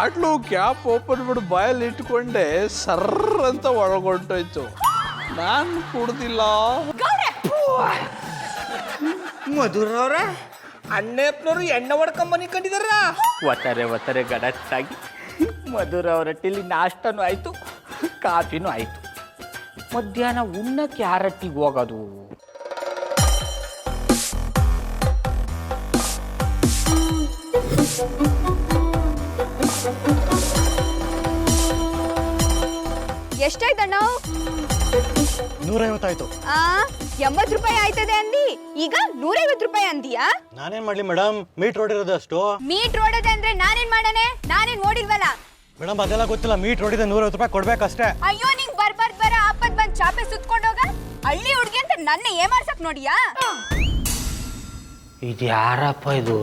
Bottle cap open ಬಿಡು ಬಾಯಲ್ಲಿ ಇಟ್ಕೊಂಡೆ ಸರ್ರ ಅಂತ ಒಳಗೊಂಡೋಯ್ತು. ನಾನು ಕುಡ್ದಿಲ್ಲ. ಮಧುರವ್ರ ಅಣ್ಣಪ್ಪನವರು ಎಣ್ಣೆ ಹೊಡ್ಕೊಂಬನಿ ಕಂಡಿದಾರ. ಒತ್ತಾರೆ ಗಡತ್ತಾಗಿ ಮಧುರವ್ರ ರೊಟ್ಟಿಲಿ ನಾಷ್ಟನೂ ಆಯ್ತು, ಕಾಫಿನೂ ಆಯ್ತು. ಮಧ್ಯಾಹ್ನ ಉಣ್ಣಕ್ಕೆ ಯಾರಟ್ಟಿಗೆ ಹೋಗೋದು? ಎಷ್ಟಾಯ್ತಣ್ಣ? 150 ಆಯ್ತು. 80 ರೂಪಾಯಿ ಆಯ್ತದೆ ಅಂದಿ, ಈಗ 150 ರೂಪಾಯಿ ಅಂದಿಯಾ? ನಾನೇನ್ ಮಾಡ್ಲಿ ಮೇಡಮ್, ಮೀಟ್ ರೋಡ್ ಇರೋದು ಅಷ್ಟು. ಮೀಟ್ ರೋಡದೆ ಅಂದ್ರೆ ನಾನೇನ್ ಮಾಡನೆ? ನಾನೇನ್ ನೋಡಿಲ್ವಲ್ಲ ಮೇಡಮ್, ಅದೆಲ್ಲ ಗೊತ್ತಿಲ್ಲ. ಮೀಟ್ ರೋಡ್ ಇದೆ, 150 ರೂಪಾಯಿ ಕೊಡ್ಬೇಕಷ್ಟೇ. ಅಯ್ಯೋ, ನಿಂಗ್ ಬರ ಆಪತ್ ಬಂದ್ ಚಾಪೆ ಸುತ್ಕೊಂಡೋಗ. ಹಳ್ಳಿ ಹುಡ್ಗಿ ಅಂತ ನನ್ನ ಏಮಾರ್ಸಕ್ ನೋಡಿಯಾ? ಇದು ಯಾರಪ್ಪ ಇದು?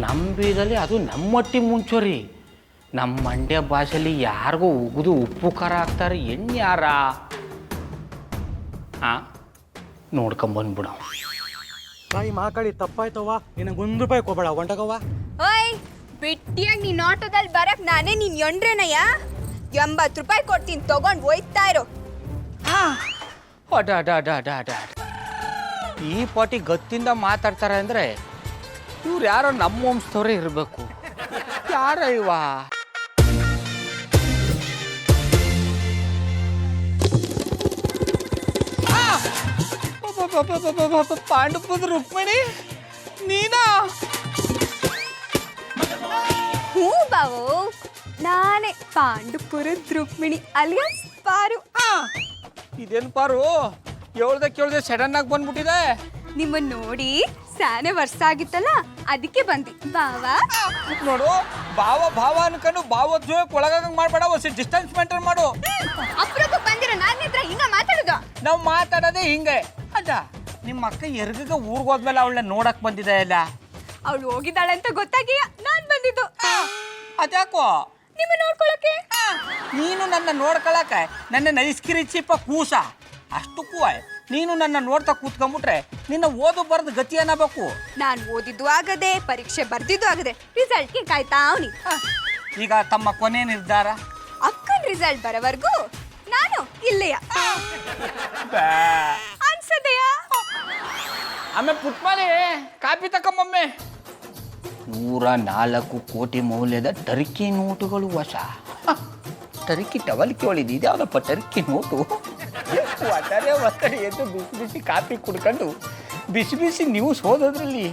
ನಮ್ಮ ಬೀದಲ್ಲಿ ಅದು ನಮ್ಮಟ್ಟಿ ಮುಂಚೋರಿ. ನಮ್ಮ ಮಂಡ್ಯ ಭಾಷೆಯಲ್ಲಿ ಯಾರಿಗೂ ಉಗಿದು ಉಪ್ಪು ಖಾರ ಹಾಕ್ತಾರೆ. ಯಾರ ನೋಡ್ಕೊಂಬಂದ್ಬಿಡ. ತಾಯಿ ಮಾಕಳಿ ತಪ್ಪಾಯ್ತವ್ವ, ನಿನಗೆ 1 ರೂಪಾಯಿ ಕೊಬೇಡ, ಹೊಂಟಗವ್ವ. ಓಯ್, ಬಿಟ್ಟಿಯಾಗಿ ನೀನ್ ಆಟೋದಲ್ಲಿ ಬರಕ್ ನಾನೇ ನೀನ್ ಎಂಡ್ರೇನಯ್ಯ? 80 ರೂಪಾಯಿ ಕೊಡ್ತೀನಿ, ತಗೊಂಡ್ ಹೋಯ್ತಾ ಇರೋ. ಈ ಪಾಟಿ ಗತ್ತಿಂದ ಮಾತಾಡ್ತಾರೆ ಅಂದ್ರೆ ಇವ್ರು ಯಾರೋ ನಮ್ಮ ವಂಶದವರೇ ಇರಬೇಕು. ಯಾರ ಇವ? ಪಾಂಡುಪದ ರುಕ್ಮಿಣಿ ನೀನಾ? ಹ್ಞೂ ಬಾವು, ನಾನೇ ಪಾಂಡುಪುರದ ರುಕ್ಮಿಣಿ ಅಲಿಯಾಸ್ ಪಾರು. ಇದೇನು ಪಾರು, ಕೇಳ್ದೆ ಸಡನ್ ಆಗಿ ಬಂದ್ಬಿಟ್ಟಿದೆ. ನಿಮ್ಮನ್ನ ನೋಡಿ ಸ್ಯಾನೆ ವರ್ಷ ಆಗಿತ್ತಲ್ಲ, ಅದಕ್ಕೆ ಬಂದಿ ಬಾವಾ. ನೋಡು, ಭಾವ ಅನ್ಕೊಂಡು ಭಾವೋದ್ಯೋಗ ಒಳಗಂಗ್ ಮಾಡ್ಬೇಡ, ಹೊಸ ಡಿಸ್ಟೆನ್ಸ್ ಮೇಂಟೈನ್ ಮಾಡು. ಅಪ್ರೂಪಕ್ಕೆ ಬಂದಿರೋ ನನ್ನ ಹತ್ರ ಹಿಂಗ ಮಾತಾಡುದು? ನಾವು ಮಾತಾಡೋದೇ ಹಿಂಗೆ. ಅಲ್ಲ, ನಿಮ್ಮ ಅಕ್ಕ ಎರ್ಗಗ ಊರ್ಗ್ ಹೋದ್ಮೇಲೆ ಅವಳನ್ನ ನೋಡಕ್ ಬಂದಿದೆ ಅಲ್ಲ? ಅವಳು ಹೋಗಿದ್ದಾಳೆ ಅಂತ ಗೊತ್ತಾಗಿ ನಾನ್ ಬಂದಿದ್ದು. ಅದ್ಯಾಕೋ? ನಿಮ್ಮ ನೋಡ್ಕೊಳಕ್ಕೆ. ನೀನು ನನ್ನ ನೋಡ್ಕೊಳಕ ನನ್ನ ನೈಸ್ಕಿರಿ ಚಿಪ್ಪ ಕೂಸ. ಅಷ್ಟಕ್ಕೂ ನೀನು ನನ್ನ ನೋಡ್ತಾ ಕೂತ್ಕೊಂಡ್ಬಿಟ್ರೆ ನಿನ್ನ ಓದು ಬರೆದು ಗತಿ ಅನ್ನಬೇಕು. ನಾನು ಓದಿದ್ದು ಆಗದೆ, ಪರೀಕ್ಷೆ ಬರ್ದಿದ್ದು ಆಗದೆ, ರಿಸಲ್ಟ್ಗೆ ಕಾಯ್ತಾ ಅವನಿ. ಈಗ ತಮ್ಮ ಕೊನೆ ನಿರ್ಧಾರ? ಅಕ್ಕನ ರಿಸಲ್ಟ್ ಬರೋವರೆಗೂ ನಾನು ಇಲ್ಲೆಯ ಅನ್ಸದೆಯ. ಆಮೇಲೆ ಪುಟ್ಮಾಲಿ ಕಾಪಿ ತಕೊಂಬಮ್ಮೆ. 104 ಕೋಟಿ ಮೌಲ್ಯದ ಟರ್ಕಿ ನೋಟುಗಳು ವಶ. ಟರ್ಕಿ ಟವಲ್ಕಿ ಒಳಿದು ಇದ್ಯಾವುದಪ್ಪ ಟರ್ಕಿ ನೋಟು? ಒತ್ತಡೆ ಎದ್ದು ಬಿಸಿ ಕಾಪಿ ಕುಡ್ಕೊಂಡು ಬಿಸಿ ನ್ಯೂಸ್ ಓದೋದ್ರಲ್ಲಿ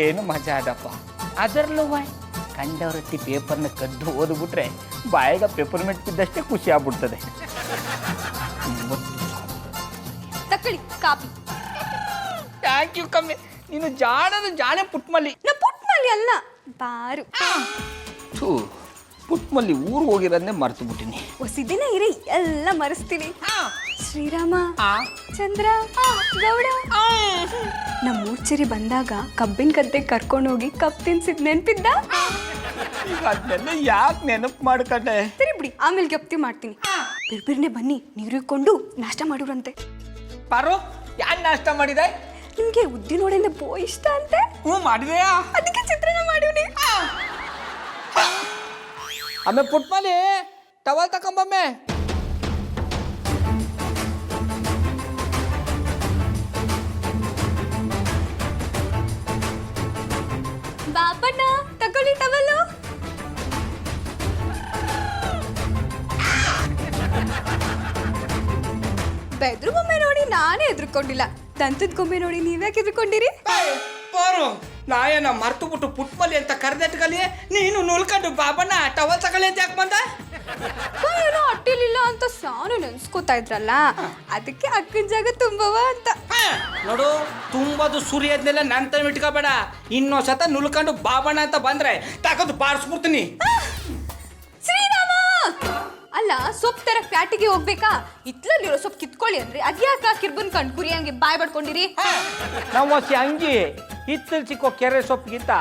ಏನು ಮಜಾ ಅದಪ್ಪ. ಅದರಲ್ಲೂ ಕಂಡವರಟ್ಟಿ ಪೇಪರ್ನ ಕದ್ದು ಓದ್ಬಿಟ್ರೆ ಬಾಯಿಗೆ ಪೇಪರ್ಮೆಂಟ್ ಬಿದ್ದಷ್ಟೇ ಖುಷಿ ಆಗ್ಬಿಡ್ತದೆ. ತಕೊಳ್ಳಿ ಕಾಪಿ. ಥ್ಯಾಂಕ್ ಯು ಕಮ್ಮಿ. ನೀನು ಜಾಣೆ ಪುಟ್ಮಲ್ಲಿ. ನಾ ಪುಟ್ಮಲ್ಲಿ ಅಲ್ಲ, ಬಾರು. ಪುಟ್ಮಲ್ಲಿ ಊರಿಗೆ ಹೋಗಿರೋದನ್ನೇ ಮರ್ತು ಬಿಟ್ಟಿನಿ. ಹೊಸಿದಿನ ಇರಿ ಎಲ್ಲ ಮರೆಸ್ತೀನಿ. ಶ್ರೀರಾಮ, ಚಂದ್ರ, ಗೌಡ. ನಮ್ಮ ಮೂರ್ಛರಿ ಬಂದಾಗ ಕಬ್ಬಿನ ಗದ್ದೆ ಕರ್ಕೊಂಡೋಗಿ ಕಬ್ ತಿನ್ಸಿದ್ ನೆನ್ಪಿದ್ದ? ಈಗ ಅದನ್ನೆಲ್ಲ ಯಾಕೆ ನೆನಪು ಮಾಡ್ಕೊಂಡೆ? ಸರಿ ಬಿಡಿ, ಆಮೇಲೆ ಗೆಪ್ತಿ ಮಾಡ್ತೀನಿ. ಬಿರ್ಬಿರ್ನೆ ಬನ್ನಿ, ನೀರು ಇಕ್ಕೊಂಡು ನಾಷ್ಟ ಮಾಡಿವ್ರಂತೆ. ಪಾರು, ಯಾರು ನಾಷ್ಟ ಮಾಡಿದೆ? ನಿಮ್ಗೆ ಉದ್ದಿನೋಡೆಂದ ಬೋ ಇಷ್ಟ ಅಂತೆ. ಹ್ಞೂ ಮಾಡಿದೆಯಾ? ಅದಕ್ಕೆ ಚಿತ್ರಾನ್ನ ಮಾಡಿವ್ನಿ. ಆಮೇಲೆ ಪುಟ್ಮಲಿ ಟವಲ್ ತಕೊಂಬಮ್ಮೆ. ಬಾಪಣ್ಣ ತಗೊಳ್ಳಿ ಟವಲ್ಲು. ಬೆದ್ರು ಬೊಮ್ಮೆ ನೋಡಿ ನಾನೇ ಎದ್ರುಕೊಂಡಿಲ್ಲ, ದಂತದ ಗೊಂಬೆ ನೋಡಿ ನೀವ್ಯಾಕೆ ಎದ್ರುಕೊಂಡಿರಿ? ಪಾರು, ನಾಯನ ಮರ್ತು ಬಿಟ್ಟು ಪುಟ್ಮಲಿ ಅಂತ ಕರೆದಟ್ಕಲಿ ನೀನು ನುಲ್ಕೊಂಡು ಬಾಬಣ್ಣ ಟವಲ್ ತಗೊಳ್ಳಿ ಅಂತ ಯಾಕೆ ಬಂದ? ಏನೋ ಅಟ್ಟಿಲಿಲ್ಲ ಅಂತ ಸಾನು ನೆನ್ಸ್ಕೋತಾ ಇದ್ರಲ್ಲ, ಅದಕ್ಕೆ ಅಕ್ಕನ ಜಾಗ ತುಂಬವ ಅಂತ. ನೋಡು, ತುಂಬದು ಸುರಿಯೋದ್ನೆಲ್ಲ ನನ್ನ ತಮ್ಮ ಇಟ್ಕೋಬೇಡ. ಇನ್ನೊಂದ್ ಸತ ನುಲ್ಕೊಂಡು ಬಾಬಣ್ಣ ಅಂತ ಬಂದ್ರೆ ತಾಕದು ಬಾರಿಸ್ಬಿಡ್ತೀನಿ. ಶ್ರೀರಾಮ, ಅಲ್ಲ ಸೊಪ್ಪು ತರ ಫ್ಯಾಟಿಗೆ ಹೋಗ್ಬೇಕಾ? ಇತ್ಲಲ್ಲಿರೋ ಸೊಪ್ಪು ಕಿತ್ಕೊಳ್ಳಿ ಅಂದ್ರೆ ಅದ್ಯಾಕ ಕಿರ್ಬನ್ ಕಂಡು ಕುರಿಯಂಗೆ ಬಾಯ್ ಬಡ್ಕೊಂಡಿರಿ? ನಾವು ಹೊಸಿ ಅಂಗಿ ಹಿತ್ತಲ್ ಸಿಕ್ಕೋ ಕೆರೆ ಸೊಪ್ಪಿಗಿಂತ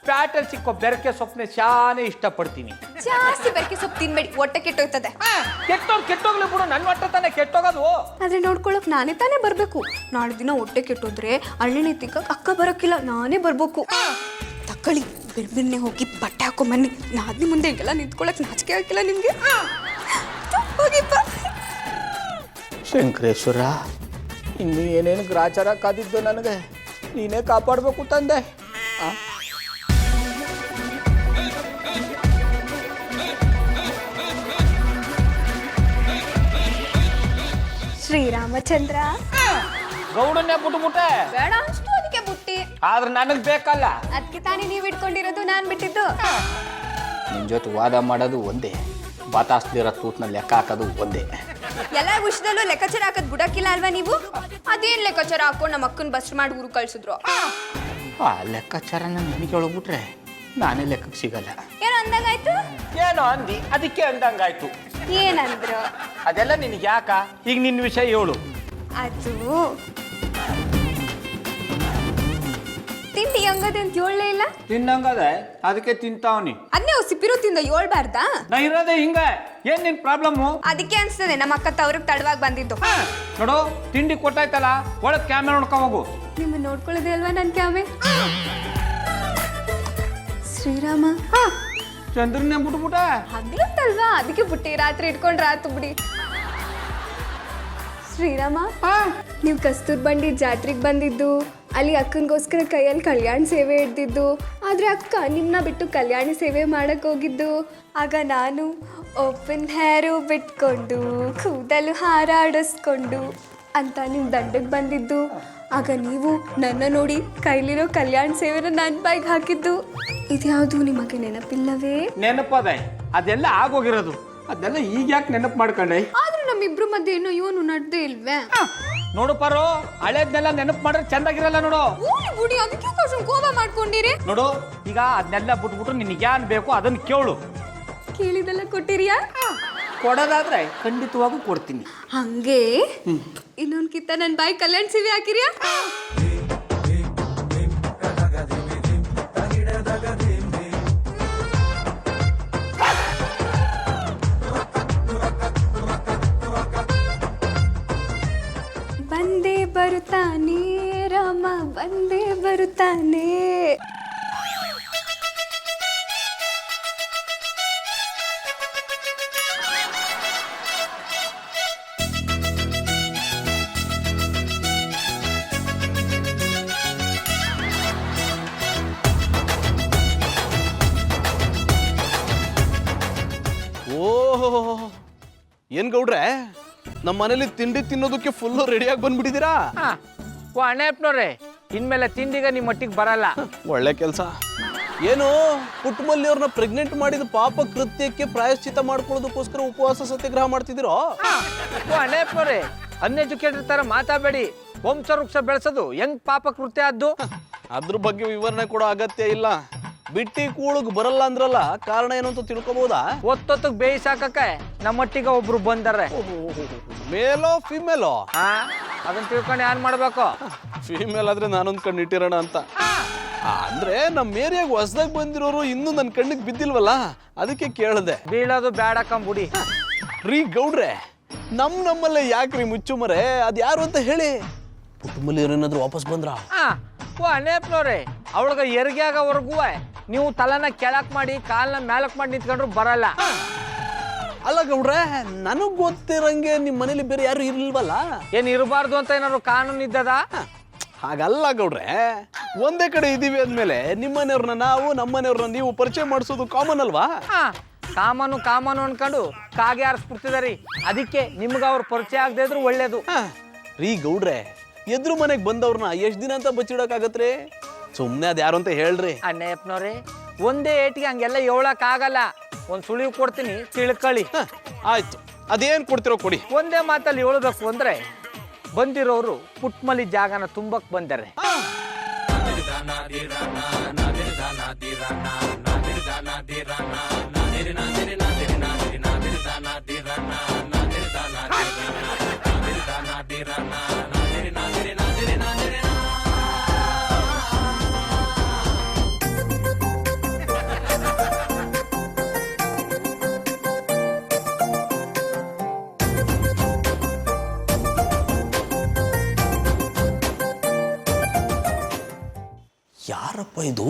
ಪ್ಯಾಟಲ್ ಸಿಕ್ಕೋ ಬೆರಕೆ ಸೊಪ್ಪನೆ ಶಾನೆ ಇಷ್ಟಪಡ್ತೀನಿ. ಜಾಸ್ತಿ ಬೆರಕೆ ಸೊಪ್ಪು ತಿನ್ಬೇಡಿ, ಹೊಟ್ಟೆ ಕೆಟ್ಟೋಯ್ತದೆ. ಕೆಟ್ಟೋಗ್ಲಿ ಬಿಡು, ನನ್ನ ಹೊಟ್ಟೆ ತಾನೆ ಕೆಟ್ಟೋಗೋದು. ಆದ್ರೆ ನೋಡ್ಕೊಳಕ್ ನಾನೇ ತಾನೇ ಬರ್ಬೇಕು. ನಾಳೆ ದಿನ ಹೊಟ್ಟೆ ಕೆಟ್ಟೋದ್ರೆ ಅಳ್ಳೆಣ್ಣೆ ತಿಕ್ಕಕ್ ಅಕ್ಕ ಬರಕ್ಕಿಲ್ಲ, ನಾನೇ ಬರ್ಬೇಕು. ತಕ್ಕಳಿ ಬಿರ್ಬಿರ್ನೆ ಹೋಗಿ ಬಟ್ಟೆ ಹಾಕೊಂಬನ್ನಿ. ನಾದ್ನಿ ಮುಂದೆ ಹಿಂಗೆಲ್ಲ ನಿಂತ್ಕೊಳಕ್ ನಾಚಿಕೆ ಆಗಿಲ್ಲ ನಿಮ್ಗೆ? ಹೋಗಿಪ್ಪ. ಶಂಕರೇಶ್ವರ, ಇನ್ನು ಏನೇನು ಗ್ರಾಚಾರ ಕಾದಿದ್ದು ನನಗೆ ನೀನೇ ಕಾಪಾಡಬೇಕು ತಂದೆ. ಶ್ರೀರಾಮಚಂದ್ರ ಗೌಡನ್ನೇ ಬಿಟ್ಬಿಟ್ಟೆ. ಬೇಡ ಅಷ್ಟು ಅದಕ್ಕೆ ಬುಟ್ಟಿ. ಆದ್ರೆ ನನಗೆ ಬೇಕಲ್ಲ. ಅದಕ್ಕೆ ತಾನೇ ನೀವು ಇಟ್ಕೊಂಡಿರೋದು, ನಾನು ಬಿಟ್ಟಿದ್ದು. ನಿನ್ ಜೊತೆ ವಾದ ಮಾಡೋದು ಒಂದೇ, ಬಾತಾಸ್ಲಿರೋ ತೂತ್ನ ಲೆಕ್ಕ ಹಾಕೋದು ಒಂದೇ. ಎಲ್ಲ ವಿಷಯದಲ್ಲೂ ಲೆಕ್ಕಾಚಾರ ಹಾಕೋದ್ ಬಿಡಕ್ಕಿಲ್ಲ ಅಲ್ವಾ ನೀವು? ಅದೇನ್ ಲೆಕ್ಕಾಚಾರ ಹಾಕೊಂಡು ನಮ್ಮ ಅಕ್ಕನ ಬಸ್ ಮಾಡಿ ಊರು ಕಳ್ಸಿದ್ರು. ಆ ಲೆಕ್ಕಾಚಾರನ ನನಗೆ ಒಳಗ್ಬಿಟ್ರೆ ನಾನೇ ಲೆಕ್ಕಕ್ಕೆ ಸಿಗಲ್ಲ. ಏನೋ ಅಂದಂಗಾಯ್ತು? ಏನೋ ಅಂದಿ, ಅದಕ್ಕೆ ಅಂದಂಗಾಯ್ತು. ಏನಂದ್ರು? ಅದೆಲ್ಲ ನಿನಗೆ ಯಾಕ? ಈಗ ನಿನ್ನ ವಿಷಯ ಹೇಳು. ಅದು ತಿಂಡಿ ಹಂಗದೆ ಅಂತ ಹೇಳಲೇ ಇಲ್ಲ. ತಿನ್ನಂಗದೆ ಅದಕ್ಕೆ ತಿಂತಾವನಿ. ಅದನ್ನೇ ಸಿಪ್ಪಿರೋ ತಿಂದ ಹೇಳ್ಬಾರ್ದಾ? ನಾ ಇರೋದೇ ಹಿಂಗ. ಏನ್ ನಿನ್ ಪ್ರಾಬ್ಲಮ್ಮು? ಅದಕ್ಕೆ ಅನ್ಸ್ತದೆ ನಮ್ಮ ಅಕ್ಕ ತವ್ರಿಗೆ ತಡವಾಗಿ ಬಂದಿದ್ದು. ನೋಡು, ತಿಂಡಿ ಕೊಟ್ಟಾಯ್ತಲ್ಲ, ಒಳಗ್ ಕ್ಯಾಮೆರಾ ನೋಡ್ಕೊ ಹೋಗು. ನಿಮ್ಮ ನೋಡ್ಕೊಳ್ಳೋದೇ ಅಲ್ವಾ ನನ್ ಕ್ಯಾಮೆ. ಶ್ರೀರಾಮ ಚಂದ್ರನ್ನೇ ಬಿಟ್ಬಿಟ್ಟ. ಹಗ್ಲತ್ತಲ್ವಾ, ಅದಕ್ಕೆ ಬಿಟ್ಟಿ. ರಾತ್ರಿ ಇಟ್ಕೊಂಡ್ರೆ ಆತು ಬಿಡಿ. ಶ್ರೀರಾಮ, ನೀವು ಕಸ್ತೂರ್ ಬಂಡಿ ಜಾತ್ರೆಗೆ ಬಂದಿದ್ದು, ಅಲ್ಲಿ ಅಕ್ಕನಿಗೋಸ್ಕರ ಕೈಯಲ್ಲಿ ಕಲ್ಯಾಣ ಸೇವೆ ಹಿಡ್ದಿದ್ದು, ಆದರೆ ಅಕ್ಕ ನಿಮ್ಮನ್ನ ಬಿಟ್ಟು ಕಲ್ಯಾಣಿ ಸೇವೆ ಮಾಡಕ್ಕೆ ಹೋಗಿದ್ದು. ಆಗ ನಾನು ಓಪನ್ ಹೇರು ಬಿಟ್ಕೊಂಡು ಕೂದಲು ಹಾರಾಡಿಸ್ಕೊಂಡು ಅಂತ ನಿಮ್ಮ ದಂಡಕ್ಕೆ ಬಂದಿದ್ದು. ಆಗ ನೀವು ನನ್ನ ನೋಡಿ ಕೈಲಿರೋ ಕಲ್ಯಾಣ ಸೇವೆನ ನನ್ನ ಬಾಯಿಗೆ ಹಾಕಿದ್ದು. ಇದ್ಯಾವುದು ನಿಮಗೆ ನೆನಪಿಲ್ಲವೇ? ನೆನಪದೆ, ಅದೆಲ್ಲ ಆಗೋಗಿರೋದು. ಅದೆಲ್ಲ ಈಗ ಯಾಕೆ ನೆನಪು ಮಾಡ್ಕೊಂಡೆ? ಆದ್ರೆ ನಮ್ಮಿಬ್ರು ಮಧ್ಯೆ ಏನೋ ಇವನು ನಡ್ದೇ ಇಲ್ವೇ? ನೋಡು ಪರೋ, ಹಳೇದ್ನೆಲ್ಲ ನೆನಪು ಮಾಡ್ರೆ ಚಂದಾಗಿರಲ್ಲ. ನೋಡು ಬುಡಿ, ಅದಕ್ಕೆ ಕೋಪ ಮಾಡ್ಕೊಂಡಿರಿ. ನೋಡು, ಈಗ ಅದನ್ನೆಲ್ಲ ಬಿಟ್ಬಿಟ್ಟು ನಿನಗೆ ಏನ್ ಬೇಕು ಅದನ್ನ ಕೇಳು. ಕೇಳಿದೆಲ್ಲ ಕೊಟ್ಟಿರಿಯಾ? ಕೊಡೋದಾದ್ರೆ ಖಂಡಿತವಾಗೂ ಕೊಡ್ತೀನಿ. ಹಂಗೆ ಇನ್ನೊಂದ್ ಕಿತ್ತ ನನ್ನ ಬಾಯಿ ಕಲ್ಯಾಣ ಸೇವೆ ಹಾಕಿರಿಯಾ? ಬಂದೇ ಬರುತ್ತಾನೆ ರಾಮ, ಬಂದೇ ಬರುತ್ತಾನೆ. ಓಹೋ, ಏನ್ ಗೌಡ್ರೆ, ನಮ್ಮ ಮನೇಲಿ ತಿಂಡಿ ತಿನ್ನೋದಕ್ಕೆ ಫುಲ್ಲು ರೆಡಿಯಾಗಿ ಬಂದ್ಬಿಟ್ಟಿದ್ದೀರಾ? ಅಣ್ಣಪ್ಪನವ್ರೆ, ಇನ್ಮೇಲೆ ತಿಂಡಿಗ ನಿಮ್ಮ ಮಟ್ಟಿಗೆ ಬರಲ್ಲ. ಒಳ್ಳೆ ಕೆಲಸ. ಏನು ಪುಟ್ಟಮಲ್ಲಿ ಅವ್ರನ್ನ ಪ್ರೆಗ್ನೆಂಟ್ ಮಾಡಿದ ಪಾಪ ಕೃತ್ಯಕ್ಕೆ ಪ್ರಾಯಶ್ಚಿತ ಮಾಡ್ಕೊಳ್ಳೋದಕ್ಕೋಸ್ಕರ ಉಪವಾಸ ಸತ್ಯಾಗ್ರಹ ಮಾಡ್ತಿದ್ದೀರೋ? ಅಣ್ಣಪ್ಪನವ್ರೆ, ಅನ್ಎಜುಕೇಟೆಡ್ ತರ ಮಾತಾಡಬೇಡಿ. ವಂಶ ವೃಕ್ಷ ಬೆಳೆಸೋದು ಹೆಂಗ್ ಪಾಪ ಕೃತ್ಯ ಆದ್ದು? ಅದ್ರ ಬಗ್ಗೆ ವಿವರಣೆ ಕೊಡೋ ಅಗತ್ಯ ಇಲ್ಲ. ಬಿಟ್ಟಿ ಕೂಳಗ್ ಬರಲ್ಲ ಅಂದ್ರಲ್ಲ, ಕಾರಣ ಏನು ಅಂತ ತಿಳ್ಕೊಬಹುದಾ? ಒತ್ತೊತ್ತಿಗೆ ಬೇಯಿಸಾಕಕ್ಕೆ ನಮ್ಮಟ್ಟಿಗೆ ಒಬ್ರು ಬಂದಾರೆ. ಮೇಲೋ ಫಿಮೇಲೋ? ಅದನ್ನ ತಿಳ್ಕೊಂಡು ಏನ್ ಮಾಡ್ಬೇಕು? ಫಿಮೇಲ್ ಆದ್ರೆ ನಾನೊಂದ್ ಕಣ್ಣು ಇಟ್ಟಿರೋಣ ಅಂತ. ಅಂದ್ರೆ ನಮ್ಮ ಏರಿಯಾಗ ಹೊಸದಾಗಿ ಬಂದಿರೋರು ಇನ್ನೂ ನನ್ನ ಕಣ್ಣಿಗೆ ಬಿದ್ದಿಲ್ವಲ್ಲ, ಅದಕ್ಕೆ ಕೇಳಿದೆ. ಬೀಳೋದು ಬೇಡ ಕಂಬುಡಿ. ರೀ ಗೌಡ್ರೆ, ನಮ್ಮಲ್ಲೇ ಯಾಕ್ರಿ ಮುಚ್ಚುಮರೆ? ಅದ್ ಯಾರು ಅಂತ ಹೇಳಿ. ಪುಟ್ಟಮಲ್ಲಿ ಏನಾದ್ರು ವಾಪಸ್ ಬಂದ್ರ? ಅಣ್ಣಪ್ಪನವ್ರೆ, ಅವಳಿಗೆ ಹೆರಿಗೆ ಆಗೋವರೆಗೂ ನೀವು ತಲೆನ ಕೆಳಕ್ ಮಾಡಿ ಕಾಲನ್ನ ಮೇಲಕ್ ಮಾಡಿ ನಿಂತ್ಕೊಂಡ್ರು ಬರಲ್ಲ. ಅಲ್ಲ ಗೌಡ್ರೆ, ನನಗ್ ಗೊತ್ತಿರಂಗೆ ನಿಮ್ ಮನೇಲಿ ಬೇರೆ ಯಾರು ಇರ್ಲಿಲ್ವಲ್ಲ? ಏನ್ ಇರಬಾರ್ದು ಅಂತ ಏನಾದ್ರು ಕಾನೂನು ಇದ್ದದ? ಹಾಗಲ್ಲ ಗೌಡ್ರೆ, ಒಂದೇ ಕಡೆ ಇದೀವಿ ಅಂದ್ಮೇಲೆ ನಿಮ್ಮನೆಯವ್ರನ್ನ ನಾವು, ನಮ್ಮನೆಯವ್ರನ್ನ ನೀವು ಪರಿಚಯ ಮಾಡಿಸೋದು ಕಾಮನ್ ಅಲ್ವಾ? ಕಾಮನು ಅನ್ಕೊಂಡು ಕಾಗೆ ಆರಿಸ್ಬಿಡ್ತಿದಾರಿ. ಅದಕ್ಕೆ ನಿಮ್ಗೆ ಅವ್ರ ಪರಿಚಯ ಆಗದೆ ಇದ್ರು ಒಳ್ಳೇದು. ರೀ ಗೌಡ್ರೆ, ಎದ್ರು ಮನೆಗೆ ಬಂದವ್ರನ್ನ ಎಷ್ಟ್ ದಿನ ಅಂತ ಬಚ್ಚಿಡಕ್ಕಾಗತ್ರಿ? ಸುಮ್ನೆ ಅದ್ ಯಾರು ಅಂತ ಹೇಳ್ರಿ. ಅಣ್ಣಪ್ಪನವ್ರೆ, ಒಂದೇ ಏಟಿಗೆ ಹಂಗೆಲ್ಲ ಹೇಳಕ್ ಆಗಲ್ಲ. ಒಂದ್ ಸುಳಿವು ಕೊಡ್ತೀನಿ, ತಿಳ್ಕೊಳ್ಳಿ. ಆಯ್ತು, ಅದೇನ್ ಕೊಡ್ತಿರೋ ಕೊಡಿ. ಒಂದೇ ಮಾತಲ್ಲಿ ಹೇಳ್ಬೇಕು ಅಂದ್ರೆ, ಬಂದಿರೋರು ಪುಟ್ಮಲಿ ಜಾಗನ ತುಂಬಕ್ ಬಂದಾರೆ. ಯಾರಪ್ಪ ಇದು?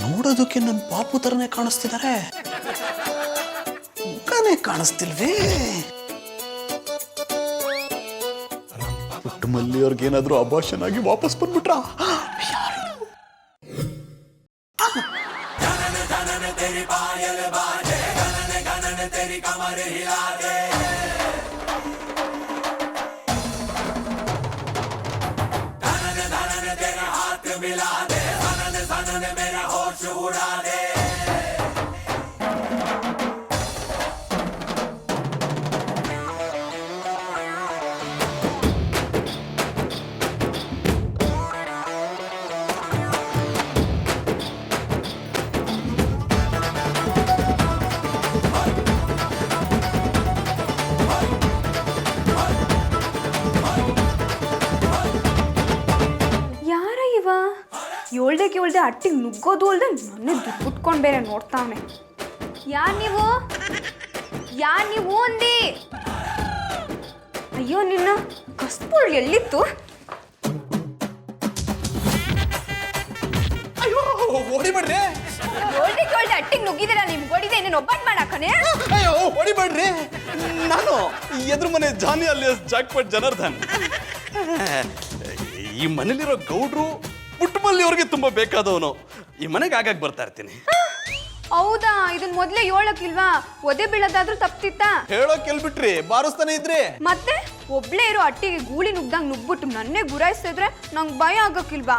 ನೋಡೋದಕ್ಕೆ ನನ್ನ ಪಾಪು ಥರನೇ ಕಾಣಿಸ್ತಿದ್ದಾರೆ, ಮುಖನೇ ಕಾಣಿಸ್ತಿಲ್ವೇ? ಪುಟ್ಟಮಲ್ಲಿ ಅವ್ರಿಗೇನಾದ್ರೂ ಅಭಾಷಣ ಆಗಿ ವಾಪಸ್ ಬಂದ್ಬಿಟ್ರಾ? ಯಾರ ಇವ ಏಳ್ದೆ ಅಟ್ಟಿಗೆ ನುಗ್ಗೋದು ಅಲ್ದೆ ನನ್ನೇ ದುಡ್ಬಿಟ್ಕೊಂಡು ಬೇರೆ ನೋಡ್ತಾವನೆ. ಯಾರು ನೀವು ಅಂದಿ? ಅಯ್ಯೋ ನಿನ್ನ ಕಸ್ಪುಳ್ ಎಲ್ಲಿತ್ತು? ಅಯ್ಯೋ ಹೊಡಿಬೇಡ್ರಿ, ಏಳ್ದೆ ಅಟ್ಟಿಗೆ ನುಗ್ಗಿದಿರ ನಿಮ್ಗೆ ಹೊಡಿದೆ ಇನ್ನೇನು ಒಬ್ಬಟ್ಟು ಮಾಡಾಕನೆ? ಅಯ್ಯೋ ಹೊಡಿಬೇಡ್ರಿ, ನಾನು ಎದುರು ಮನೆ ಜಾನಿ ಅಲಿಯಾಸ್ ಜಾಕ್ಪಾಟ್ ಜನಾರ್ದನ್. ಈ ಮನೇಲಿರೋ ಗೌಡ್ರು ಪುಟ್ಟಮಲ್ಲಿ ಅವ್ರಿಗೆ ತುಂಬಾ ಬೇಕಾದವನು. ಈ ಮನೆಗೆ ಆಗಾಗ ಬರ್ತಾ ಇರ್ತೀನಿ. ಹೌದಾ? ಇದನ್ ಮೊದ್ಲೇ ಹೇಳಕ್ಕಿಲ್ವಾ? ಒದೆ ಬೀಳೋದಾದ್ರೂ ತಪ್ತಿತ್ತ? ಹೇಳೋಕ್ ಎಲ್ಬಿಟ್ರಿ, ಬಾರಿಸ್ತಾನೆ ಇದ್ರಿ. ಮತ್ತೆ ಒಬ್ಳೇ ಇರೋ ಅಟ್ಟಿಗೆ ಗೂಳಿ ನುಗ್ದಂಗ್ ನುಗ್ಬಿಟ್ಟು ನನ್ನೇ ಗುರಾಯಿಸಿದ್ರೆ ನಂಗೆ ಭಯ ಆಗಕ್ಕಿಲ್ವಾ?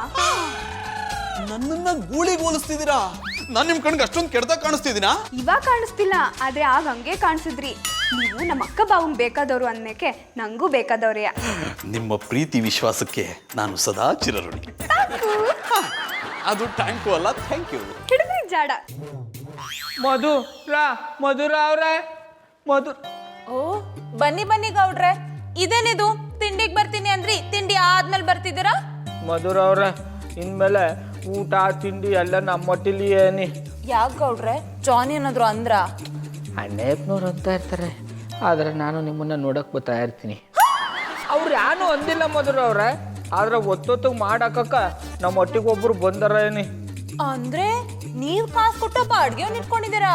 ನನ್ನನ್ನ ಗೂಳಿಗೆ ಹೋಲಿಸ್ತಿದ್ದೀರಾ? ನಾನ್ ನಿಮ್ ಕಣ್ಗೆ ಅಷ್ಟೊಂದು ಕೆಡ್ದಾಗ ಕಾಣಿಸ್ತಿದ್ದೀನಾ? ಇವಾಗ ಕಾಣಿಸ್ತಿಲ್ಲ, ಆದ್ರೆ ಆಗ ಹಂಗೆ ಕಾಣಿಸಿದ್ರಿ. ನೀವು ನಮ್ಮ ಅಕ್ಕ ಬಾವಂಗ್ ಬೇಕಾದವರು ಅಂದ್ಮೇಕೆ ನಂಗೂ ಬೇಕಾದವ್ರೆಯ. ನಿಮ್ಮ ಪ್ರೀತಿ ವಿಶ್ವಾಸಕ್ಕೆ ನಾನು ಸದಾ ಚಿರಋಣಿ. ಅದು ಟ್ಯಾಂಕು ಅಲ್ಲ, ಥ್ಯಾಂಕ್ ಯು. ಹಿಡಿದ್ರಿ ಜಾಡ. ಮಧುರ ಅವ್ರೆ, ಓ ಬನ್ನಿ ಬನ್ನಿ ಗೌಡ್ರೆ, ಇದೇನಿದು ತಿಂಡಿಗೆ ಬರ್ತೀನಿ ಅಂದ್ರಿ, ತಿಂಡಿ ಆದ್ಮೇಲೆ ಬರ್ತಿದ್ದೀರಾ? ಮಧುರ ಅವ್ರೆ, ಇನ್ಮೇಲೆ ಊಟ ತಿಂಡಿ ಎಲ್ಲ ನಮ್ಮ ಹೊಟ್ಟಿಲಿ ಏನಿ. ಯಾಕೆ ಗೌಡ್ರೆ, ಜಾನಿ ಏನಾದ್ರು ಅಂದ್ರ? ಅನೇಕ್ನವ್ರು ಅಂತ ಇರ್ತಾರೆ, ಆದ್ರೆ ನಾನು ನಿಮ್ಮನ್ನ ನೋಡಕ್ ಬರ್ತಾ ಇರ್ತೀನಿ. ಅವ್ರು ಯಾನು ಅಂದಿಲ್ಲ ಮಧುರ ಅವ್ರೆ, ಆದ್ರೆ ಒತ್ತೊತ್ತಿಗೆ ಮಾಡಾಕಕ್ಕ ನಮ್ಮ ಹೊಟ್ಟಿಗೆ ಒಬ್ರು ಬಂದಾರ ಏನಿ. ಅಂದ್ರೆ ನೀವ್ ಕಾಸು ಕೊಟ್ಟೊಬ್ಬ ಅಡ್ಗೆ ಇಟ್ಕೊಂಡಿದ್ದೀರಾ?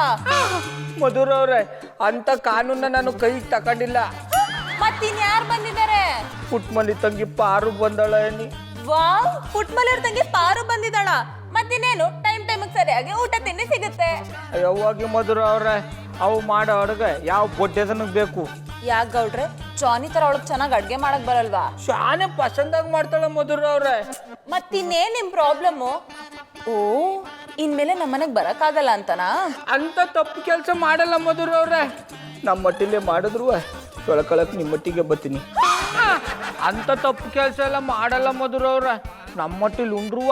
ಮಧುರ ಅವ್ರೆ, ಅಂತ ಕಾನೂನ ನಾನು ಕೈಗೆ ತಕೊಂಡಿಲ್ಲ. ಮತ್ತಿನ್ ಯಾರು ಬಂದಿದ್ದಾರೆ? ಪುಟ್ಮಲ್ಲಿ ತಂಗಿ ಪಾರು ಬಂದಾಳ ಏನಿ. ವಾವ್, ಪುಟ್ಮಲರ್ ತಂಗಿ ಪಾರು ಬಂದಿದ್ದಾಳ. ಮತ್ತಿನ್ನೇನು ಟೈಮಿಗೆ ಸರಿಯಾಗಿ ಊಟ ತಿಂಡಿ ಸಿಗುತ್ತೆ. ಯಾವಾಗಿ ಮಧುರ ಅವ್ರೆ, ಅವು ಮಾಡೋ ಅಡುಗೆ ಯಾವ ಬೊಡ್ಡೆದನಿಗೆ ಬೇಕು. ಯಾಕೆ ಗೌಡ್ರೆ, ಜಾನಿ ತರ ಅವಳಗ್ ಚೆನ್ನಾಗಿ ಅಡ್ಗೆ ಮಾಡಕ್ ಬರಲ್ವಾ? ಶಾನೆ ಪಸಂದಾಗಿ ಮಾಡ್ತಾಳ ಮಧುರ ಅವ್ರೆ. ಮತ್ತಿನ್ನೇನ್ ನಿಮ್ ಪ್ರಾಬ್ಲಮ್ಮು? ಓ, ಇನ್ಮೇಲೆ ನಮ್ಮನೆಗ್ ಬರಕ್ಕಾಗಲ್ಲ ಅಂತನಾ? ಅಂತ ತಪ್ಪು ಕೆಲಸ ಮಾಡಲ್ಲ ಮಧುರ ಅವ್ರೆ. ನಮ್ಮ ಮಟ್ಟಿಲೆ ಮಾಡಿದ್ರು ತೊಳ್ಕೊಳಕ್ ನಿಮ್ಮ ಮಟ್ಟಿಗೆ ಬರ್ತೀನಿ. ಅಂತ ತಪ್ಪು ಕೆಲಸ ಎಲ್ಲ ಮಾಡಲ್ಲ ಮಧುರ ಅವ್ರೆ. ನಮ್ಮ ಮಟ್ಟಿಲಿ ಉಂಡ್ರು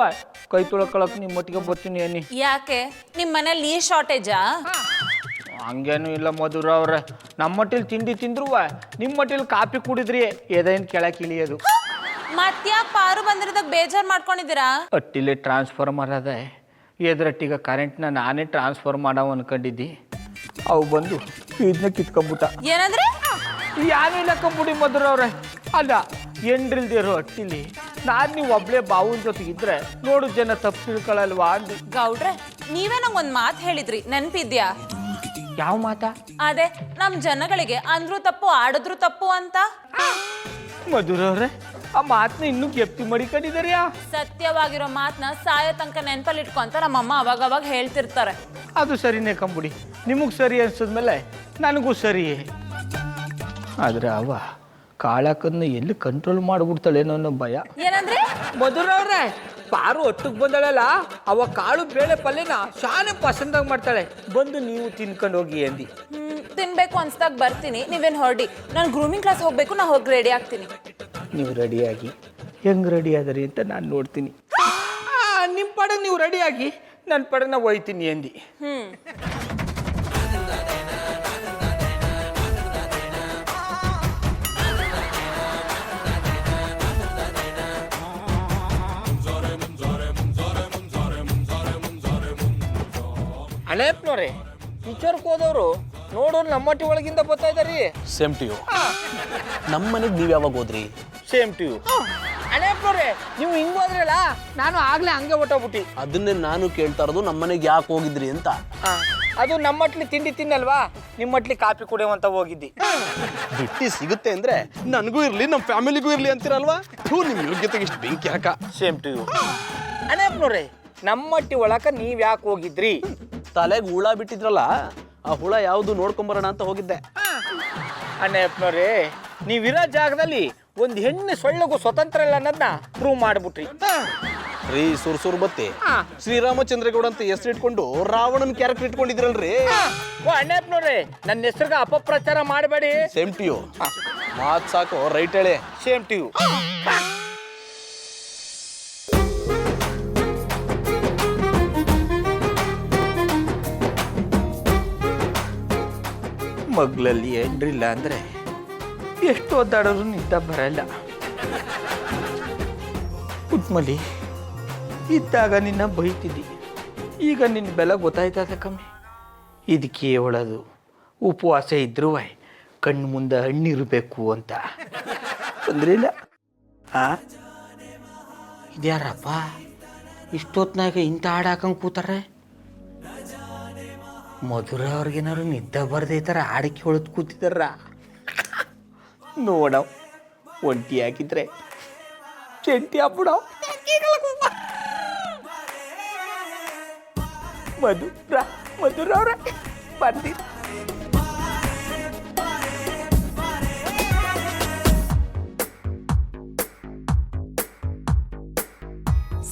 ಕೈ ತೊಳ್ಕೊಳಕ್ ನಿಮ್ಮ ಮಟ್ಟಿಗೆ ಬರ್ತೀನಿ ಏನಿ. ಯಾಕೆ ನಿಮ್ ಮನೇಲಿ ಈ ಶಾರ್ಟೇಜಾ? ಹಂಗೇನು ಇಲ್ಲ ಮಧುರ ಅವ್ರೆ, ನಮ್ಮ ಮಟ್ಟಿಲಿ ತಿಂಡಿ ತಿಂದ್ರು ನಿಮ್ಮ ಮಟ್ಟಿಲಿ ಕಾಫಿ ಕುಡಿದ್ರಿ ಎದೇನು ಕೆಳಕ್ಕೆ ಇಳಿಯೋದು. ಮತ್ಯಾಕ್ ಪಾರು ಬಂದಿರೋದಾಗ ಬೇಜಾರ್ ಮಾಡ್ಕೊಂಡಿದ್ದೀರಾ? ಅಟ್ಟಿಲೆ ಟ್ರಾನ್ಸ್ಫಾರ್ಮರ್ ಅದೇ, ಎದುರಟ್ಟಿಗೆ ಕರೆಂಟ್ನ ನಾನೇ ಟ್ರಾನ್ಸ್ಫರ್ ಮಾಡವ ಅನ್ಕೊಂಡಿದ್ದಿ. ಅವು ಬಂದು ಇದನ್ನ ಕಿತ್ಕೊಂಡ್ಬಿಟ್ಟ. ಏನಂದ್ರೆ? ಯಾರು ಇಲ್ಲ ಕಂಬಿಡಿ ಮಧುರ ಅವ್ರೆ. ಅಲ್ಲ, ಎಂಡ್ರಿಲ್ದೇ ಇರೋ ಅಟ್ಟಿಲಿ ನಾನು ನೀವು ಒಬ್ಳೆ ಬಾವನ್ ಜೊತೆಗಿದ್ರೆ ನೋಡು ಜನ ತಪ್ಪು ತಿಳ್ಕೊಳಲ್ವಾ ಅಂದು. ಗೌಡ್ರೆ, ನೀವೇ ನಂಗೊಂದ್ ಮಾತು ಹೇಳಿದ್ರಿ, ನೆನ್ಪಿದ್ಯಾ? ಯಾವ ಮಾತಾ? ಅದೇ ನಮ್ ಜನಗಳಿಗೆ ಅಂದ್ರು ತಪ್ಪು ಆಡಿದ್ರು ತಪ್ಪು ಅಂತ. ಮಧುರ ಅವ್ರೆ, ಆ ಮಾತನ್ನ ಇನ್ನೂ ಗೆಪ್ತಿ ಮಡಿಕೊಂಡಿದಾರ್ಯಾ? ಸತ್ಯವಾಗಿರೋ ಮಾತನ್ನ ಸಾಯೋ ತನಕ ನೆನ್ಪಲ್ಲಿ ಇಟ್ಕೊಂತ ನಮ್ಮಮ್ಮ ಅವಾಗ ಹೇಳ್ತಿರ್ತಾರೆ. ಅದು ಸರಿನೇ ಕಂಬಿಡಿ, ನಿಮಗೆ ಸರಿ ಅನ್ಸಿದ್ಮೇಲೆ ನನಗೂ ಸರಿ. ಆದ್ರೆ ಅವ ಕಾಳಕನ್ನ ಎಲ್ಲಿ ಕಂಟ್ರೋಲ್ ಮಾಡ್ಬಿಡ್ತಾಳೇನೋ ಅನ್ನೋ ಭಯ. ಏನಂದ್ರೆ? ಮಧುರ ಅವ್ರೆ, ಪಾರು ಒಟ್ಟಿಗೆ ಬಂದಳಲ್ಲ, ಅವ ಕಾಳು ಬೇಳೆ ಪಲ್ಯನ ಶಾನೆ ಪಸಂದಾಗಿ ಮಾಡ್ತಾಳೆ. ಬಂದು ನೀವು ತಿನ್ಕೊಂಡು ಹೋಗಿ ಅಂದಿ. ತಿನ್ಬೇಕು ಅನ್ಸ್ದಾಗ ಬರ್ತೀನಿ, ನೀವೇನು ಹೊರಡಿ. ನಾನು ಗ್ರೂಮಿಂಗ್ ಕ್ಲಾಸ್ ಹೋಗ್ಬೇಕು, ನಾ ಹೋಗಿ ರೆಡಿ ಆಗ್ತೀನಿ. ನೀವು ರೆಡಿಯಾಗಿ ಹೆಂಗೆ ರೆಡಿ ಆದರಿ ಅಂತ ನಾನು ನೋಡ್ತೀನಿ. ನಿಮ್ಮ ಪಡೆ ನೀವು ರೆಡಿಯಾಗಿ ನನ್ನ ಪಡೆ ನಾ ಒಯ್ತೀನಿ ಅಂದಿ. ಅನೇಪ್ನವ್ರೆ, ಪಿಕ್ಚರ್ಗೆ ಹೋದವರು ನೋಡೋರು ನಮ್ಮಟ್ಟಿ ಒಳಗಿಂದ ಬರ್ತಾ ಇದ್ದಾರಿ. Same to you. ನಮ್ಮ ಮನೆಗೆ ನೀವು ಯಾವಾಗ ಹೋದ್ರಿ? Same to you. ಅಣ್ಣಪ್ಪನವ್ರೆ ನೀವು ಹಿಂಗ್ ಹೋದ್ರಲ್ಲ ನಾನು ಆಗ್ಲೇ ಹಂಗೆ ಹೊಟ್ಟೋಗ್ಬಿಟ್ಟು. ಅದನ್ನೇ ನಾನು ಕೇಳ್ತಾ ಇರೋದು ನಮ್ಮನೆಗೆ ಯಾಕೆ ಹೋಗಿದ್ರಿ ಅಂತ. ಅದು ನಮ್ಮಟ್ಲಿ ತಿಂಡಿ ತಿನ್ನಲ್ವಾ, ನಿಮ್ಮಟ್ಲಿ ಕಾಫಿ ಕುಡಿಯುವಂತ ಹೋಗಿದ್ದಿ. ಬಿಟ್ಟಿ ಸಿಗುತ್ತೆ ಅಂದ್ರೆ ನನಗೂ ಇರ್ಲಿ ನಮ್ಮ ಫ್ಯಾಮಿಲಿಗೂ ಇರ್ಲಿ ಅಂತೀರಲ್ವಾ. ನಿಮ್ಮ ಯೋಗ್ಯತೆಗೆ ಇಷ್ಟು ಬೆಂಕಿ ಹಾಕ. Same to you. ಅಣ್ಣಪ್ಪನವ್ರೆ ನಮ್ಮಟ್ಟಿ ಒಳಕ ನೀವ್ ಯಾಕೆ ಹೋಗಿದ್ರಿ? ತಲೆಗೆ ಹುಳ ಬಿಟ್ಟಿದ್ರಲ್ಲ, ಆ ಹುಳ ಯಾವುದು ನೋಡ್ಕೊಂಬರೋಣ ಅಂತ ಹೋಗಿದ್ದೆ. ಅಣ್ಣಪ್ಪನವ್ರೆ ನೀವಿರೋ ಜಾಗದಲ್ಲಿ ಒಂದು ಹೆಣ್ಣು ಸೊಳ್ಳೆಗೂ ಸ್ವತಂತ್ರ ಇಲ್ಲ ಅನ್ನೋದನ್ನ ಪ್ರೂವ್ ಮಾಡ್ಬಿಟ್ರಿ. ರೀ ಸುರ್ಸುರ್ ಬತ್ತಿ, ಶ್ರೀರಾಮಚಂದ್ರಗೌಡ ಅಂತ ಹೆಸರು ಇಟ್ಕೊಂಡು ರಾವಣನ್ ಕ್ಯಾರೆಕ್ಟರ್ ಇಟ್ಕೊಂಡಿದ್ರಲ್ರಿ. ಓ ಅಣ್ಣಪ್ಪನವ್ರೆ ನನ್ನ ಹೆಸರಿಗೆ ಅಪಪ್ರಚಾರ ಮಾಡಬೇಡಿ. Same to you. ಮಾತ್ ಸಾಕು, ರೈಟ್ ಹೇಳಿ. Same to you. ಮಗ್ಲಲ್ಲಿ ಎಂಡ್ರಿಲ್ಲ ಅಂದ್ರೆ ಎಷ್ಟು ಒದ್ದಾಡೋರು ನಿದ್ದ ಬರಲ್ಲ. ಪುಟ್ಮಲಿ ಇದ್ದಾಗ ನಿನ್ನ ಬೈತಿದ್ದಿ, ಈಗ ನಿನ್ನ ಬೆಲೆ ಗೊತ್ತಾಯ್ತದ ಕಮ್ಮಿ. ಇದಕ್ಕೆ ಹೇಳೋದು ಉಪವಾಸ ಇದ್ರೂ ಕಣ್ಣು ಮುಂದೆ ಹಣ್ಣಿರಬೇಕು ಅಂತ. ತೊಂದರೆ ಇಲ್ಲ. ಇದ್ಯಾರಪ್ಪ ಇಷ್ಟೊತ್ನಾಗ ಇಂಥ ಹಾಡು ಹಾಕಂಗೆ ಕೂತಾರೆ? ಮಧುರ ಅವ್ರಿಗೇನಾದ್ರು ನಿದ್ದೆ ಬರ್ದೇ ಥರ ಹಾಡಿಕೆ ಹೊಳದ್ ಕೂತಿದಾರ ನೋಡವ್. ಒಂಟಿ ಹಾಕಿದ್ರೆ ಚೆಂಟಿ ಹಾಕ್ಬಿಡವ್. ಮಧುರ ಅವ್ರ ಬರ್ತೀನಿ.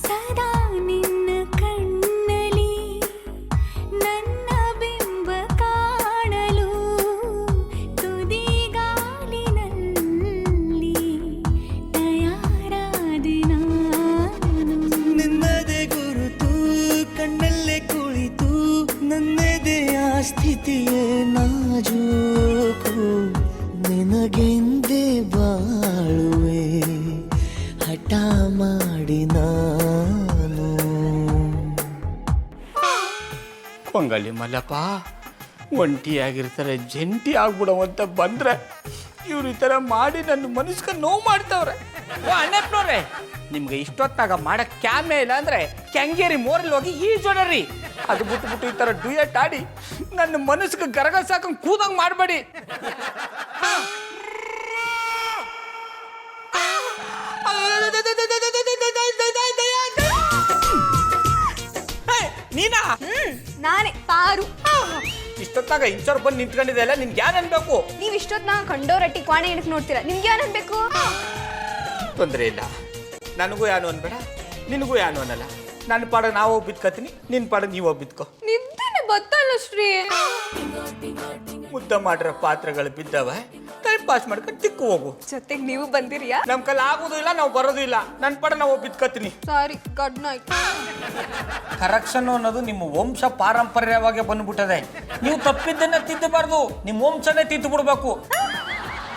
ಸದಾ ನಿನ್ನ ಕಣ್ಣಲಿ ನನ್ನ ಬಿಂಬ ಕಾಣಲು ತುದಿಗಾಲಿನಲ್ಲಿ ತಯಾರಾದೆ ನಾನು. ನಿನ್ನದೇ ಗುರುತು ಕಣ್ಣಲ್ಲೇ ಕುಳಿತು ನನ್ನದೆಯ ಸ್ಥಿತಿಯೇ ನಾಜೂಕು ನಿನಗೆಂದೇ ಬಾಳುವೆ ಹಠ ಮಾಡಿ ನಾನು. ಕೊಂಗಲಿ ಮಲ್ಲಪ್ಪ ಒಂಟಿಯಾಗಿರ್ತಾರೆ, ಜಂಟಿ ಆಗ್ಬಿಡವಂತ ಬಂದ್ರೆ ಇವ್ರು ಈ ಥರ ಮಾಡಿ ನನ್ನ ಮನಸ್ಸಿಗೆ ನೋವು ಮಾಡ್ತಾವ್ರೆ. ಓ ಅಣ್ಣಪ್ಪನವ್ರೆ ನಿಮ್ಗೆ ಇಷ್ಟೊತ್ತಾಗ ಮಾಡಕ್ ಕ್ಯಾಮೆ ಇಲ್ಲ ಅಂದ್ರೆ ಕೆಂಗೇರಿ ಮೋರಲ್ಲಿ ಹೋಗಿ ಈಜೋಡ್ರಿ. ಅದು ಬಿಟ್ಟು ಈ ಥರ ಡ್ಯೂಯೆಟ್ ಆಡಿ ನನ್ನ ಮನಸ್ಸಿಗೆ ಗರಗ ಸಾಕಂಗೆ ಕೂದಂಗೆ ಮಾಡಬೇಡಿ. ನೀನಾ? ನಾನೇ ಪಾರು. ಇಷ್ಟೊತ್ತಾಗ ಇಂಚರ್ ಬಂದು ನಿಂತ್ಕೊಂಡಿದೆ ಅಲ್ಲ, ನಿನ್ಗೆ ಯಾರು ಅನ್ಬೇಕು? ನೀವು ಇಷ್ಟೊತ್ತು ಕಂಡೋರಟ್ಟಿ ಕ್ವಾಣೆ ಹಿಡಿದು ನೋಡ್ತೀರಾ, ನಿಮ್ಗೆ ಏನು ಅನ್ಬೇಕು? ತೊಂದರೆ ಇಲ್ಲ, ನನಗೂ ಯಾನು ಅನ್ಬೇಡ, ನಿನಗೂ ಯಾನು ಅನ್ನಲ್ಲ. ನನ್ನ ಪಾಡಗೆ ನಾವು ಬಿತ್ಕೋತೀನಿ, ನಿನ್ನ ಪಾಡಗೆ ನೀವು ಬಿತ್ಕೋ. ನಿದ್ದೆನೆ ಬತ್ತಲ್ಲ ಶ್ರೀ. ಮುದ್ದ ಮಾಡಿರೋ ಪಾತ್ರೆಗಳು ಬಿದ್ದವ, ಟೈಮ್ ಪಾಸ್ ಮಾಡ್ಕೊಂಡು ತಿಕ್ಕು ಹೋಗು. ಜೊತೆಗೆ ನೀವು ಬಂದಿರಿಯಾ? ನಮ್ಮ ಕೈಲಿ ಆಗೋದು ಇಲ್ಲ, ನಾವು ಬರೋದು ಇಲ್ಲ. ನನ್ನ ಪಾಡ ನಾವು ಬಿತ್ಕೋತೀನಿ. ಸಾರಿ, ಗುಡ್ ನೈಟ್. ಕರೆಕ್ಷನ್ ಅನ್ನೋದು ನಿಮ್ಮ ವಂಶ ಪಾರಂಪರ್ಯವಾಗಿ ಬಂದ್ಬಿಟ್ಟದೆ. ನೀವು ತಪ್ಪಿದ್ದನ್ನ ತಿದ್ದಬಾರ್ದು, ನಿಮ್ಮ ವಂಶನೇ ತಿದ್ದು ಬಿಡ್ಬೇಕು.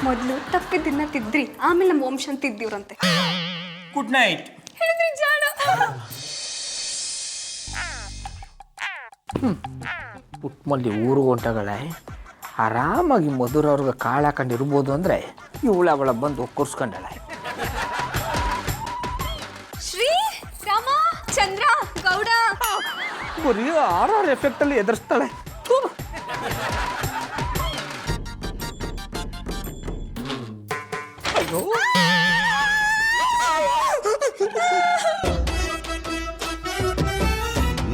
ಮೊದಲು ತಪ್ಪಿದ್ದನ್ನ ತಿದ್ರಿ, ಆಮೇಲೆ ನಮ್ಮ ವಂಶ ತಿದ್ದಿವ್ರಂತೆ. Good night. ಹೇಳಿದ್ರಿ ಜಾಣ. ಪುಟ್ಮಲ್ಲಿ ಊರಿಗೆ ಹೊಂಟಗಳೇ ಆರಾಮಾಗಿ ಮಧುರ ಅವ್ರಿಗೆ ಕಾಳು ಹಾಕೊಂಡಿರ್ಬೋದು ಅಂದರೆ ಇವಳ ಬಂದು ಒಕ್ಕರ್ಸ್ಕೊಂಡಳೆ. ಶ್ರೀ ರಾಮ ಚಂದ್ರ ಗೌಡ ಬರೀ ಆರ್ ಎಫೆಕ್ಟಲ್ಲಿ ಎದುರಿಸ್ತಾಳೆ. ಅಯ್ಯೋ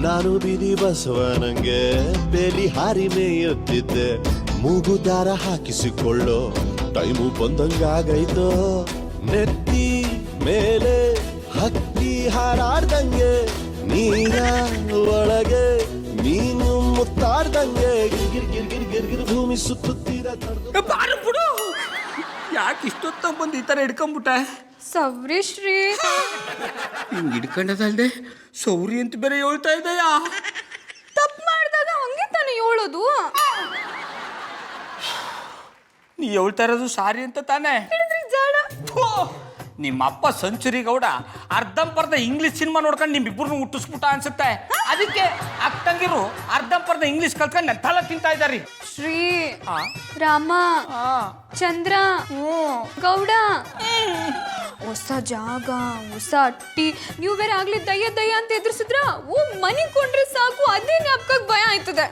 ನಾನು ಬಿದಿ ಬಸವನಂಗೆ ಬೇಲಿ ಹಾರಿ ಮೇಯುತ್ತಿದ್ದೆ, ಮೂಗು ದಾರ ಹಾಕಿಸಿಕೊಳ್ಳೋ ಟೈಮು ಬಂದಂಗಾಗೈತೋ. ನೆತ್ತಿ ಮೇಲೆ ಹಕ್ಕಿ ಹಾರಾಡ್ದಂಗೆ, ನೀರ ಒಳಗೆ ನೀನು ಮುತ್ತಾಡ್ದಂಗೆ, ಗಿರ್ಗಿರ್ ಗಿರ್ಗಿರ್ ಗಿರ್ಗಿರ್ ಭೂಮಿ ಸುತ್ತುತ್ತೀರ. ಬಾರು ಬಿಡು, ಯಾಕೆ ಇಷ್ಟೊತ್ತ ಬಂದು ಈ ಥರ ಹಿಡ್ಕೊಂಬಿಟ್ಟ? ಸವ್ರಿ ಶ್ರೀ. ಹಿಂಗೆ ಹಿಡ್ಕೊಂಡದಲ್ದೆ ಸೌರಿ ಅಂತ ಬೇರೆ ಹೇಳ್ತಾ ಇದೆಯಾ? ತಪ್ಪು ಮಾಡಿದಾಗ ಹಂಗೆ ತಾನೇ ಹೇಳೋದು. ನೀ ಹೇಳ್ತಾ ಇರೋದು ಸಾರಿ ಅಂತ ತಾನೇ? ಥು, ನಿಮ್ಮ ಅಪ್ಪ ಸೆಂಚುರಿ ಗೌಡ ಅರ್ಧಂಪರ್ಧ ಇಂಗ್ಲಿಷ್ ಸಿನಿಮಾ ನೋಡ್ಕೊಂಡು ನಿಮ್ಮಿಬ್ಬರನ್ನು ಹುಟ್ಟಿಸ್ಬಿಟ್ಟ ಅನ್ಸುತ್ತೆ. ಅದಕ್ಕೆ ಅಕ್ಕಂಗಿರು ಅರ್ಧಂಪರ್ಧ ಇಂಗ್ಲಿಷ್ ಕಲ್ತ್ಕೊಂಡು ನನ್ನ ತಲೆ ತಿಂತಾ ಇದ್ದಾರಿ. ಶ್ರೀ ರಾಮ ಚಂದ್ರ ಗೌಡ ಹೊಸ ಜಾಗ ಹೊಸ ಅಟ್ಟಿ ನೀವು ಬೇರೆ ಆಗ್ಲಿ ದಯ್ಯ ದಯ್ಯ ಅಂತ ಎದುರಿಸಿದ್ರ ಓ ಮನೆ ಕೊಂಡ್ರೆ ಸಾಕು ಅದೇ ಜ್ಞಾಪಕಕ್ಕೆ ಭಯ ಆಯ್ತದೆ.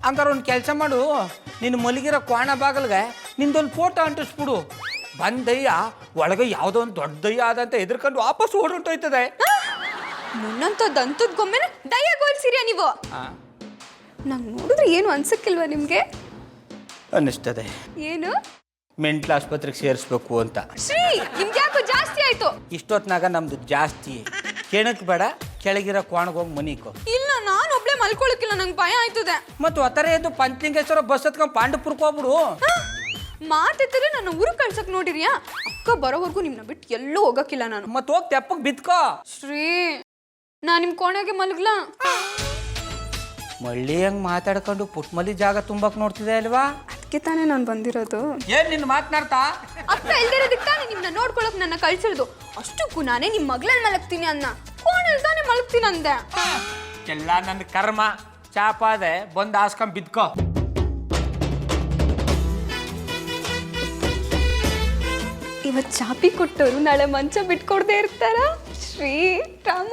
ಹಂಗಾರೆ ಒಂದು ಕೆಲಸ ಮಾಡು, ನಿನ್ನ ಮಲಗಿರೋ ಕೋಣ ಬಾಗಲ್ಗೆ ನಿಂದೊಂದು ಫೋಟೋ ಅಂಟಿಸ್ಬಿಡು. ಬಂದಯ್ಯ ಒಳಗೆ ಯಾವುದೋ ಒಂದು ದೊಡ್ಡ ದಯ್ಯ ಆದಂತ ಎದ್ರಕೊಂಡು ವಾಪಸ್ ಓಡೊಂಟೋಯ್ತದೆ. ಮುನ್ನಂತ ದಂತದ ಗೊಂಬೆನ ದಯ್ಯ ಹೋಲ್ಸಿರಿಯಾ ನೀವು? ನಂಗೆ ನೋಡಿದ್ರೆ ಏನು ಅನ್ಸಕ್ಕಿಲ್ವಾ ನಿಮ್ಗೆ? ಅನ್ನಿಸ್ತದೆ ಏನು ಮೆಂಟ್ಲ್ ಆಸ್ಪತ್ರೆಗೆ ಸೇರಿಸ್ಬೇಕು ಅಂತ. ಶ್ರೀ ನಿಮ್ಗೆ ಯಾಕೋ ಜಾಸ್ತಿ ಆಯ್ತು. ಇಷ್ಟೊತ್ನಾಗ ನಮ್ದು ಜಾಸ್ತಿ ಕೆಣಕ್ ಬೇಡ, ಕೆಳಗಿರೋ ಕೋಣಗೆ ಹೋಗಿ ಮನಿಕೋ. ಇಲ್ಲ ನಾನು ಒಬ್ಳೆ ಮಲ್ಕೊಳಕಿಲ್ಲ, ನಂಗೆ ಭಯ ಆಯ್ತದೆ. ಮತ್ತು ಒತ್ತರ ಎದ್ದು ಪಂಚಲಿಂಗೇಶ್ವರ ಬಸ್ ಹತ್ಕೊಂಡು ಪಾಂಡಪುರಕ್ಕೆ ಹೋಗ್ಬಿಡು. ಮಾತೆತ್ತರೆ ನನ್ನ ಊರಿಗೆ ಕಳ್ಸಕ್ ನೋಡಿರಿಯಾ? ಅಕ್ಕ ಬರೋವರೆಗೂ ನಿಮ್ನ ಬಿಟ್ಟು ಎಲ್ಲೂ ಹೋಗಕ್ಕಿಲ್ಲ ನಾನು. ಮತ್ತು ಹೋಗಿ ತೆಪ್ಪಗೆ ಬಿತ್ಕೋ. ಶ್ರೀ ನಾ ನಿಮ್ ಕೋಣೆಗೆ ಮಲಗ್ಲಾ? ಮಳ್ಳಿ ಹಂಗೆ ಮಾತಾಡ್ಕೊಂಡು ಪುಟ್ಮಲಿ ಜಾಗ ತುಂಬಕ್ ನೋಡ್ತಿದೆ ಅಲ್ವಾ? ಅದಕ್ಕೆ ತಾನೇ ನಾನು ಬಂದಿರೋದು. ಏನ್ ನಿನ್ನ ಮಾತನಾಡ್ತಾ? ಅಕ್ಕ ಇಲ್ದಿರೋದಕ್ಕೆ ತಾನೇ ನಿಮ್ನ ನೋಡ್ಕೊಳಕ್ ನನ್ನ ಕಳ್ಸಿರೋದು. ಅಷ್ಟಕ್ಕೂ ನಾನೇ ನಿಮ್ ಮಗ್ಳಲ್ಲಿ ಮಲಗ್ತೀನಿ ಅನ್ನ ಕೋಣೆಲ್ ತಾನೇ ಮಲಗ್ತೀನಿ ಅಂದೆ. ಎಲ್ಲ ನನ್ನ ಕರ್ಮ. ಚಾಪಾದೆ ಬಂದು ಹಾಸ್ಕೊಂಡ್ ಬಿದ್ಕೋ. ಇವತ್ತು ಚಾಪಿ ಕೊಟ್ಟವರು ನಾಳೆ ಮಂಚ ಬಿಟ್ಕೊಡ್ದೇ ಇರ್ತಾರ? ಶ್ರೀ ರಾಮ